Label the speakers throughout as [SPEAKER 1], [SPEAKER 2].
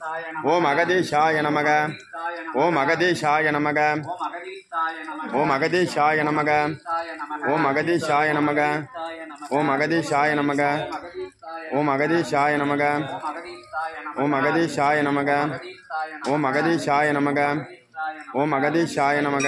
[SPEAKER 1] ஓம் அகதீஷாய நமக. ஓம் அகதீஷாய நமக. ஓம் அகதீஷாய நமக. ஓம் அகதீஷாய நமக. ஓம் அகதீஷாய நமக. ஓம் அகதீஷாய நமக. ஓம் அகதீஷாய நமக. ஓம் அகதீஷாய நமக. ஓம் அகதீஷாய நமக.
[SPEAKER 2] ஓம் அகதீஷாய நமக.
[SPEAKER 1] ஓம் அகதீஷாய நமக.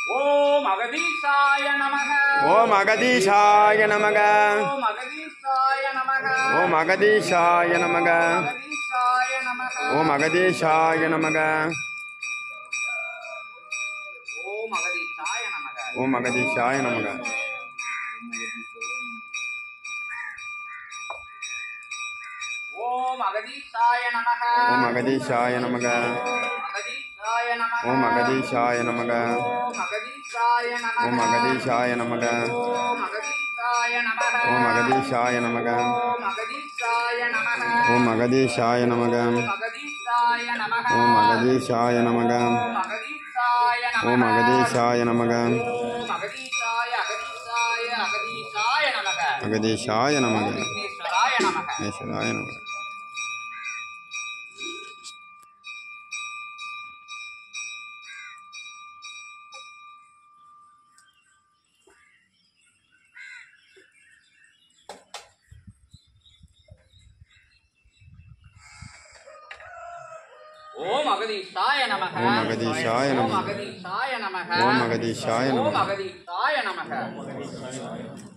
[SPEAKER 2] ஓம் அகதீஷாய நமக.
[SPEAKER 1] ஓம் அகதீஷாய நமக.
[SPEAKER 2] அகதீஷாய நமக.
[SPEAKER 1] ஓம் அகதீஷாய நமக.
[SPEAKER 2] ஓம் அகதீஷாய நமக.
[SPEAKER 1] ஓம் அகதீஷாய நமக.
[SPEAKER 2] ஓம் அகதீஷாய நமக.
[SPEAKER 1] ஓம் அகதீஷாய நமக. ஓம் அகதீஷாய நமக.
[SPEAKER 2] ஓம் அகதீஷாய நமக.
[SPEAKER 1] ஓம் அகதீஷாய நமக.
[SPEAKER 2] ஓம் அகதீஷாய நமக.
[SPEAKER 1] ஓம் அகதீஷாய நமக.
[SPEAKER 2] ஓம் அகதீஷாய நமக.
[SPEAKER 1] ஓம் அகதீஷாய நமக.
[SPEAKER 2] ஓம் அகதீஷாய
[SPEAKER 1] ஓம் அகதீஷாய
[SPEAKER 2] நமக.
[SPEAKER 1] நமக.
[SPEAKER 2] ஓம் அகதீஷாய அகதீஷாய நமக.
[SPEAKER 1] அகதீஷாய நமக.
[SPEAKER 2] விக்னேஸ்வராய நமக.
[SPEAKER 1] விக்னேஸ்வராய நமக.
[SPEAKER 2] ஓம் அகதீஷாய நமக.
[SPEAKER 1] ஓம் அகதீஷாய நமக.
[SPEAKER 2] ஓம் அகதீஷாய நமக.
[SPEAKER 1] ஓம் அகதீஷாய நமக.
[SPEAKER 2] ஓம் அகதீஷாய நமக.